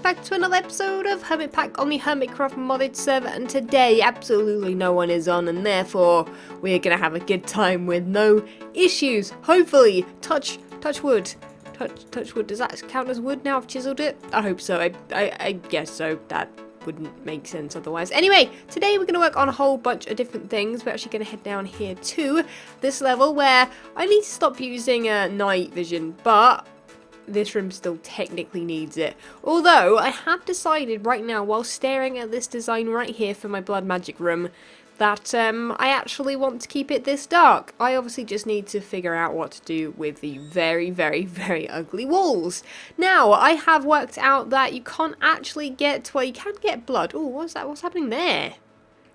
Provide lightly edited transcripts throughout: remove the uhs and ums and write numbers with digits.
back to another episode of Hermitpack on the Hermitcraft Modded Server, and today absolutely no one is on, and therefore we're gonna have a good time with no issues. Hopefully, touch wood. Touch wood. Does that count as wood now? I've chiseled it. I hope so. I guess so. That wouldn't make sense otherwise. Anyway, today we're going to work on a whole bunch of different things. We're actually going to head down here to this level where I need to stop using night vision, but this room still technically needs it. Although, I have decided right now, while staring at this design right here for my blood magic room, that I actually want to keep it this dark. I obviously just need to figure out what to do with the very, very, very ugly walls. Now, I have worked out that you can't actually get, well, you can get blood. Oh, what's that? What's happening there?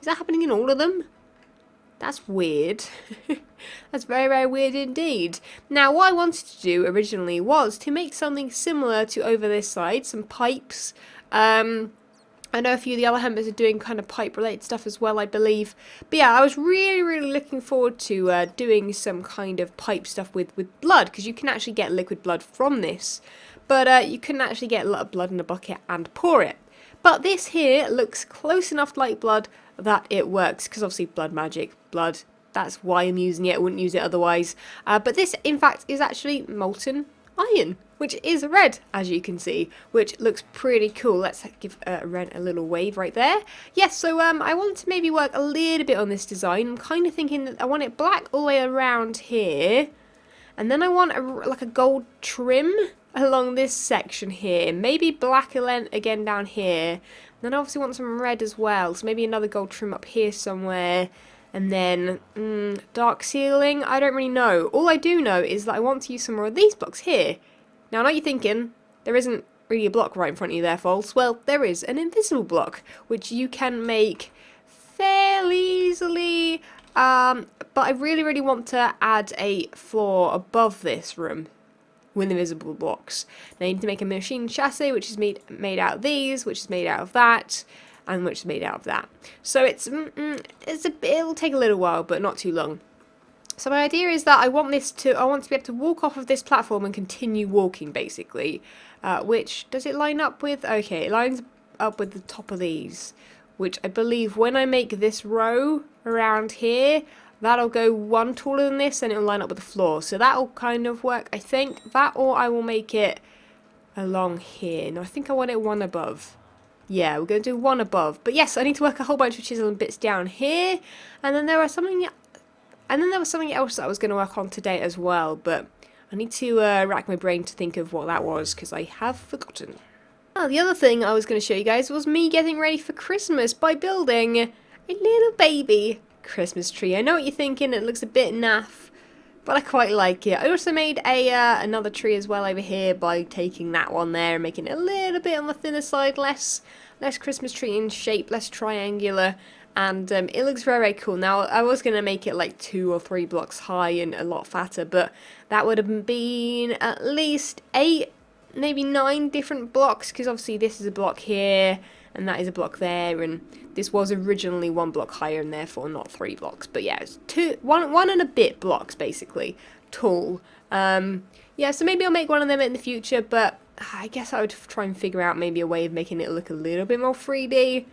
Is that happening in all of them? That's weird. That's very, very weird indeed. Now, what I wanted to do originally was to make something similar to over this side, some pipes. I know a few of the other Hermits are doing kind of pipe-related stuff as well, I believe. But yeah, I was really, really looking forward to doing some kind of pipe stuff with blood, because you can actually get liquid blood from this. But you couldn't actually get a lot of blood in a bucket and pour it. But this here looks close enough like blood that it works, because obviously blood magic, blood, that's why I'm using it. I wouldn't use it otherwise. But this, in fact, is actually molten iron, which is red, as you can see, which looks pretty cool. Let's give red a little wave right there. Yes, so I want to maybe work a little bit on this design. I'm kind of thinking that I want it black all the way around here, and then I want like a gold trim along this section here, maybe black again down here. Then I obviously want some red as well, so maybe another gold trim up here somewhere. And then, dark ceiling, I don't really know. All I do know is that I want to use some more of these blocks here. Now, I know you're thinking, there isn't really a block right in front of you there, False. Well, there is an invisible block, which you can make fairly easily. But I really, really want to add a floor above this room with invisible blocks. Now, you need to make a machine chassis, which is made out of these, which is made out of that, and which is made out of that. So it'll take a little while, but not too long. So my idea is that I want to be able to walk off of this platform and continue walking, basically. Which, does it line up with? Okay, it lines up with the top of these, which I believe when I make this row around here, that'll go one taller than this, and it'll line up with the floor. So that'll kind of work, I think. That, or I will make it along here. No, I think I want it one above. Yeah, we're going to do one above. But yes, I need to work a whole bunch of chisel bits down here. And then there was something else that I was going to work on today as well. But I need to rack my brain to think of what that was, because I have forgotten. Oh, the other thing I was going to show you guys was me getting ready for Christmas by building a little baby Christmas tree. I know what you're thinking, it looks a bit naff, but I quite like it. I also made another tree as well over here by taking that one there and making it a little bit on the thinner side, less Christmas tree in shape, less triangular, and it looks very, very cool. Now, I was going to make it like 2 or 3 blocks high and a lot fatter, but that would have been at least 8, maybe 9 different blocks, because obviously this is a block here, and that is a block there, and this was originally 1 block higher and therefore not 3 blocks. But yeah, it's one and a bit blocks basically tall. Yeah, so maybe I'll make one of them in the future, but I guess I would try and figure out maybe a way of making it look a little bit more 3D.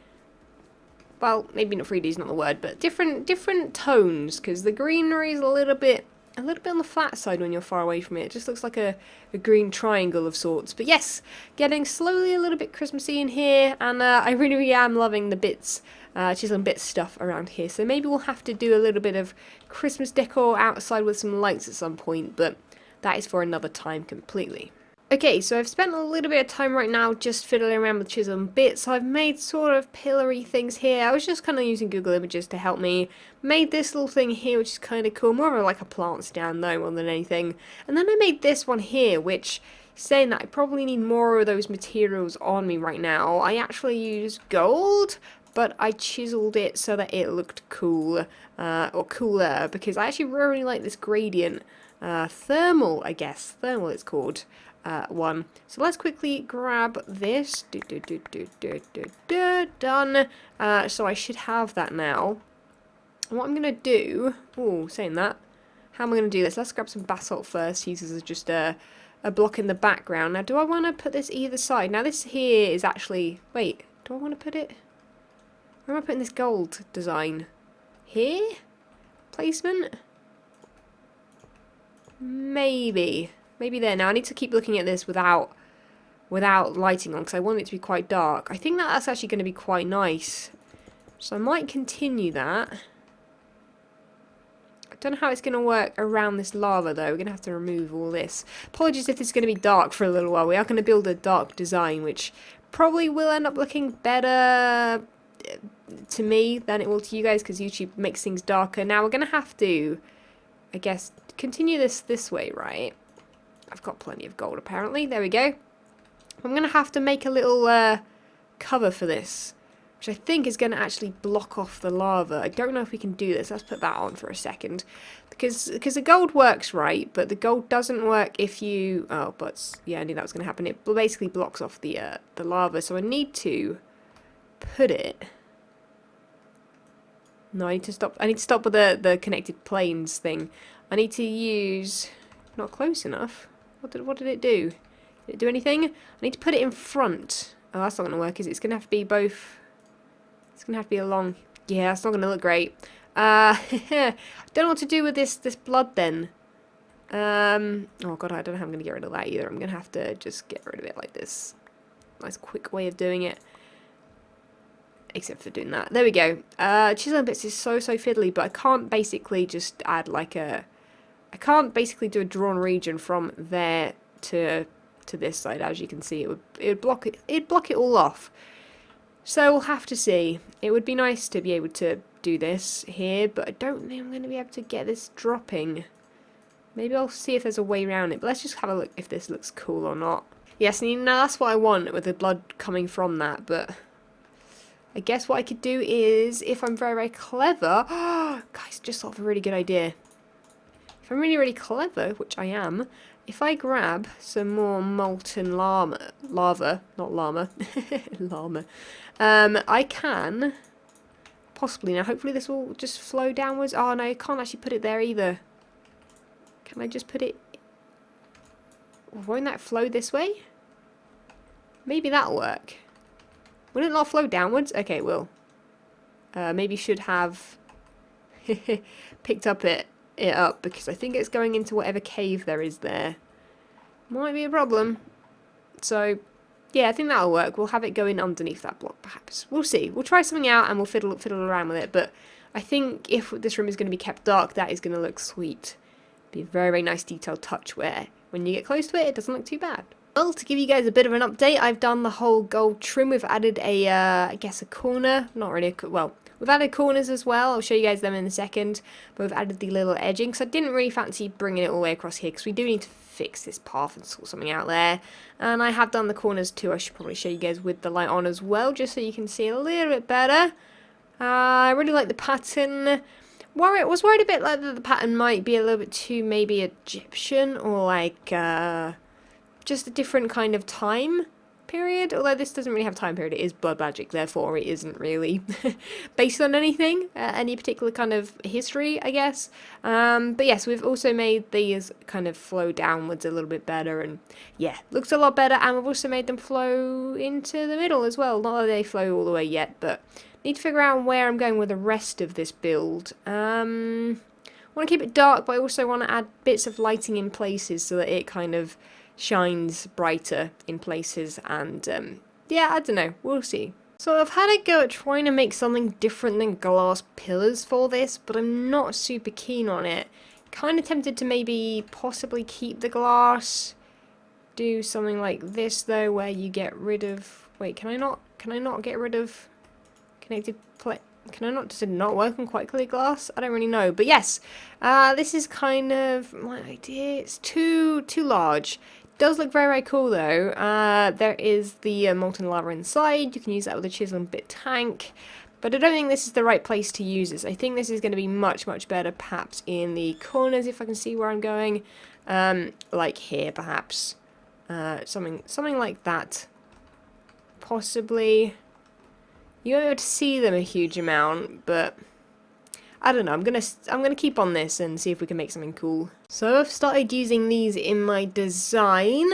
Well, maybe not 3D is not the word, but different tones, because the greenery is a little bit on the flat side when you're far away from it. It just looks like a green triangle of sorts. But yes, getting slowly a little bit Christmassy in here, and I really, really am loving the bits, chisel and bits stuff around here. So maybe we'll have to do a little bit of Christmas decor outside with some lights at some point, but that is for another time completely. Okay, so I've spent a little bit of time right now just fiddling around with chisel and bits. I've made sort of pillory things here. I was just kind of using Google Images to help me. Made this little thing here, which is kind of cool. More of like a plant stand though, more than anything. And then I made this one here, which, saying that I probably need more of those materials on me right now. I actually used gold, but I chiseled it so that it looked cool, or cooler, because I actually really like this gradient. Thermal, I guess. Thermal it's called. One. So let's quickly grab this. Done. So I should have that now. What I'm going to do... Oh, saying that. How am I going to do this? Let's grab some basalt first. Use this as just a a block in the background. Now, do I want to put this either side? Now, this here is actually... Wait, do I want to put it... Where am I putting this gold design? Here? Placement? Maybe. Maybe there. Now, I need to keep looking at this without lighting on, because I want it to be quite dark. I think that's actually going to be quite nice. So I might continue that. I don't know how it's going to work around this lava, though. We're going to have to remove all this. Apologies if it's going to be dark for a little while. We are going to build a dark design, which probably will end up looking better to me than it will to you guys, because YouTube makes things darker. Now, we're going to have to, I guess, continue this way, right? I've got plenty of gold, apparently. There we go. I'm going to have to make a little cover for this, which I think is going to actually block off the lava. I don't know if we can do this. Let's put that on for a second. Because the gold works, right? But the gold doesn't work if you... Oh, but yeah, I knew that was going to happen. It basically blocks off the lava. So I need to put it... No, I need to stop. I need to stop with the connected planes thing. I need to use... Not close enough. What did it do? Did it do anything? I need to put it in front. Oh, that's not going to work, is it? It's going to have to be both... It's going to have to be along... Yeah, it's not going to look great. I don't know what to do with this blood, then. Oh, God, I don't know how I'm going to get rid of that, either. I'm going to have to just get rid of it like this. Nice, quick way of doing it. Except for doing that. There we go. Chisel Bits is so fiddly, but I can't basically just add, like, a... I can't basically do a drawn region from there to this side. As you can see, it would block it. It'd block it all off. So we'll have to see. It would be nice to be able to do this here, but I don't think I'm going to be able to get this dropping. Maybe I'll see if there's a way around it. But let's just have a look if this looks cool or not. Yes, and that's what I want with the blood coming from that. But I guess what I could do is, if I'm very clever. Guys, just thought of a really good idea. If I'm really clever, which I am, if I grab some more molten lava, not llama, llama, I can possibly, now hopefully this will just flow downwards. Oh no, I can't actually put it there either. Can I just put it, won't that flow this way? Maybe that'll work. Will it not flow downwards? Okay, it will. Maybe should have picked up it up, because I think it's going into whatever cave there is there. Might be a problem. So yeah, I think that'll work. We'll have it going underneath that block, perhaps. We'll see. We'll try something out and we'll fiddle around with it. But I think if this room is going to be kept dark, that is going to look sweet. Be a very nice detailed touch where when you get close to it, it doesn't look too bad. Well, to give you guys a bit of an update, I've done the whole gold trim. We've added a, I guess a corner. Not really a, well, we've added corners as well. I'll show you guys them in a second. But we've added the little edging, because I didn't really fancy bringing it all the way across here, because we do need to fix this path and sort something out there. And I have done the corners too. I should probably show you guys with the light on as well, just so you can see a little bit better. I really like the pattern. Was worried a bit like that the pattern might be a little bit too maybe Egyptian, or like just a different kind of time period. Although this doesn't really have time period, it is blood magic, therefore it isn't really based on anything, any particular kind of history, I guess. But yes, we've also made these kind of flow downwards a little bit better, and yeah, looks a lot better. And we've also made them flow into the middle as well. Not that they flow all the way yet, but need to figure out where I'm going with the rest of this build. I want to keep it dark, but I also want to add bits of lighting in places so that it kind of shines brighter in places. And yeah, I don't know, we'll see. So I've had a go at trying to make something different than glass pillars for this, but I'm not super keen on it. Kind of tempted to maybe possibly keep the glass, do something like this though, where you get rid of, wait, can I not get rid of connected plate? Can I not, does it not work on quite clear glass? I don't really know, but yes, this is kind of my idea. It's too large. It does look very cool though. There is the molten lava inside. You can use that with a chisel and bit tank, but I don't think this is the right place to use this. I think this is going to be much better perhaps in the corners, if I can see where I'm going, like here perhaps, something like that, possibly. You won't be able to see them a huge amount, but I don't know, I'm gonna keep on this and see if we can make something cool. So I've started using these in my design,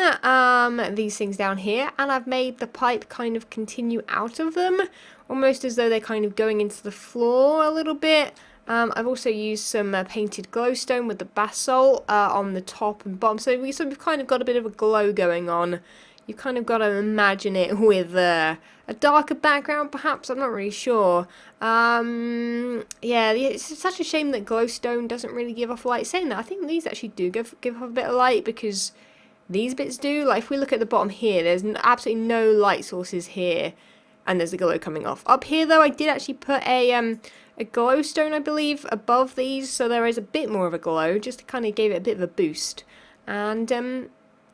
these things down here, and I've made the pipe kind of continue out of them, almost as though they're kind of going into the floor a little bit. I've also used some painted glowstone with the basalt on the top and bottom, so we've kind of got a bit of a glow going on. You've kind of got to imagine it with a darker background, perhaps. I'm not really sure. Yeah, it's such a shame that glowstone doesn't really give off light. Saying that, I think these actually do give off a bit of light, because these bits do. Like, if we look at the bottom here, there's absolutely no light sources here, and there's the glow coming off. Up here, though, I did actually put a glowstone, I believe, above these, so there is a bit more of a glow, just to kind of give it a bit of a boost. And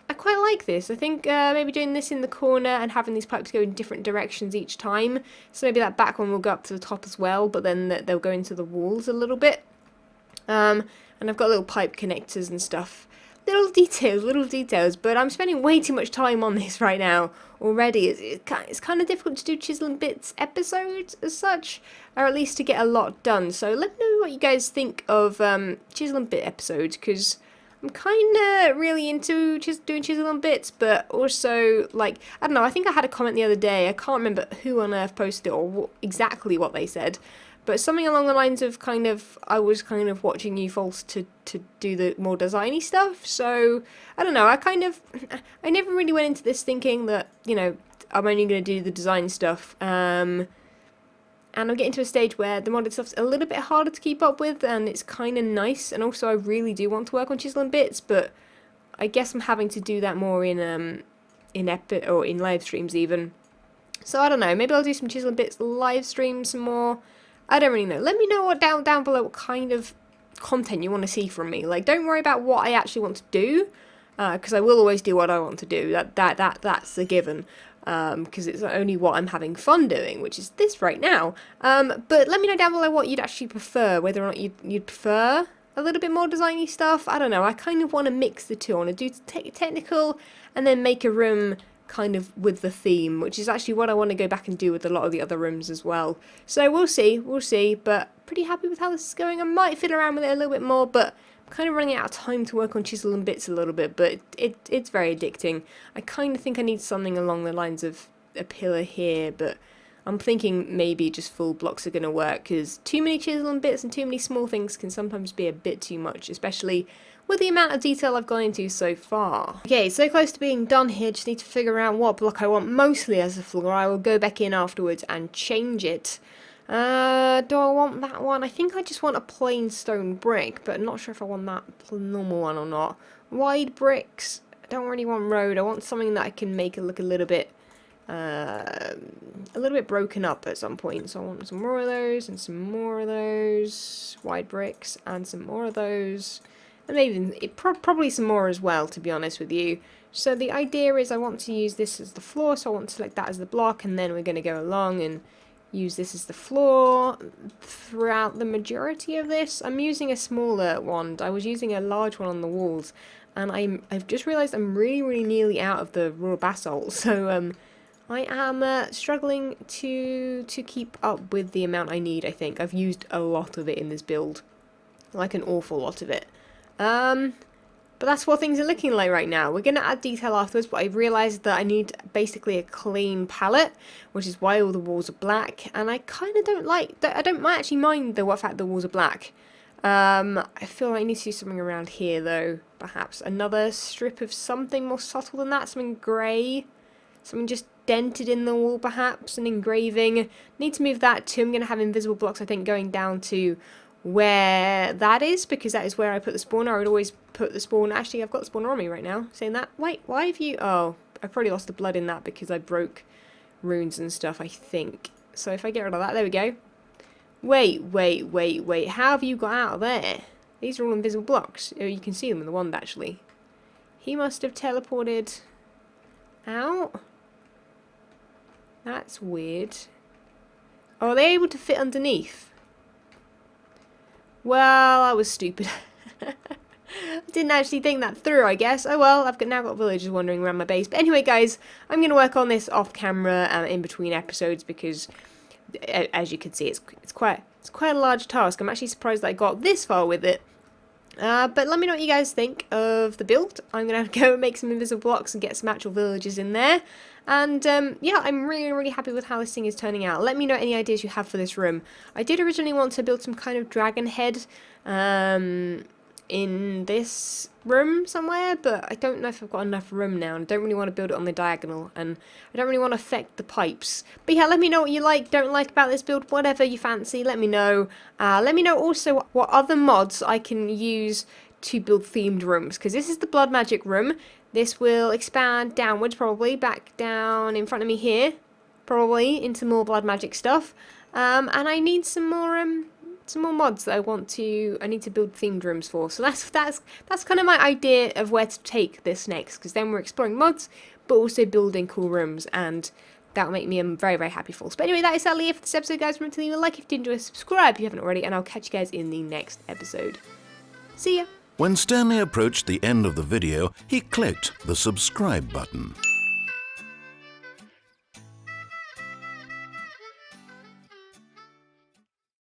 I quite like this. I think maybe doing this in the corner and having these pipes go in different directions each time. So maybe that back one will go up to the top as well, but then they'll go into the walls a little bit. And I've got little pipe connectors and stuff. Little details, but I'm spending way too much time on this right now already. It's kind of difficult to do Chisel Bits episodes as such, or at least to get a lot done. So let me know what you guys think of Chisel Bit episodes, because I'm kind of really into doing Chisel Bits, but also, like, I don't know, I think I had a comment the other day, I can't remember who on earth posted it or exactly what they said, but something along the lines of I was kind of watching you False to do the more designy stuff, so, I don't know, I never really went into this thinking that, you know, I'm only going to do the design stuff, and I'm getting to a stage where the modded stuff's a little bit harder to keep up with, and it's kind of nice, and also I really do want to work on Chisel Bits, but I guess I'm having to do that more in live streams even. So I don't know, maybe I'll do some Chisel Bits live streams some more. I don't really know. Let me know down below what kind of content you want to see from me. Like, don't worry about what I actually want to do, because I will always do what I want to do. That's a given. Because it's only what I'm having fun doing, which is this right now. But let me know down below what you'd actually prefer, whether or not you'd prefer a little bit more designy stuff. I don't know, I kind of want to mix the two. I want to do technical and then make a room kind of with the theme, which is actually what I want to go back and do with a lot of the other rooms as well. So we'll see, but pretty happy with how this is going. I might fiddle around with it a little bit more, but I'm kind of running out of time to work on Chisel Bits a little bit, but it's very addicting. I kind of think I need something along the lines of a pillar here, but I'm thinking maybe just full blocks are going to work, because too many Chisel Bits and too many small things can sometimes be a bit too much, especially with the amount of detail I've gone into so far. Okay, so close to being done here, just need to figure out what block I want mostly as a floor. I will go back in afterwards and change it. Do I want that one? I think I just want a plain stone brick, but I'm not sure if I want that normal one or not. Wide bricks. I don't really want road. I want something that I can make it look a little bit broken up at some point. So I want some more of those and some more of those wide bricks and some more of those, and maybe probably some more as well, to be honest with you. So the idea is I want to use this as the floor, so I want to select that as the block, and then we're going to go along and use this as the floor throughout the majority of this. I'm using a smaller wand. I was using a large one on the walls, and I've just realised I'm really nearly out of the raw basalt, so I am struggling to keep up with the amount I need. I think I've used a lot of it in this build, like an awful lot of it. But that's what things are looking like right now. We're going to add detail afterwards, but I've realised that I need basically a clean palette, which is why all the walls are black, and I kind of don't like that. I don't actually mind the fact the walls are black. I feel like I need to do something around here though, perhaps another strip of something more subtle than that, something grey, something just dented in the wall perhaps, an engraving. Need to move that too. I'm going to have invisible blocks, I think, going down to where that is, because that is where I put the spawner. I would always put the spawn. Actually, I've got the spawner on me right now, saying that. Wait, why have you... Oh, I probably lost the blood in that because I broke runes and stuff, I think. So if I get rid of that, there we go. Wait. How have you got out of there? These are all invisible blocks. Oh, you can see them in the wand, actually. He must have teleported out. That's weird. Oh, are they able to fit underneath? Well, I was stupid. Didn't actually think that through, I guess. Oh well, I've now got villagers wandering around my base. But anyway, guys, I'm going to work on this off camera in between episodes, because as you can see, it's quite It's quite a large task. I'm actually surprised that I got this far with it. But let me know what you guys think of the build. I'm going to go and make some invisible blocks and get some actual villagers in there. And yeah, I'm really happy with how this thing is turning out. Let me know any ideas you have for this room. I did originally want to build some kind of dragon head in this room somewhere, but I don't know if I've got enough room now, and I don't really want to build it on the diagonal, and I don't really want to affect the pipes. But yeah, let me know what you like, don't like about this build, whatever you fancy, let me know. Let me know also what other mods I can use to build themed rooms, because this is the blood magic room. This will expand downwards, probably, back down in front of me here, probably, into more blood magic stuff. And I need some more mods that I need to build themed rooms for. So that's kind of my idea of where to take this next, because then we're exploring mods, but also building cool rooms, and that will make me a very happy force. But anyway, that is sadly it for this episode, guys. Remember to leave a like if you did enjoy, subscribe if you haven't already, and I'll catch you guys in the next episode. See ya! When Stanley approached the end of the video, he clicked the subscribe button.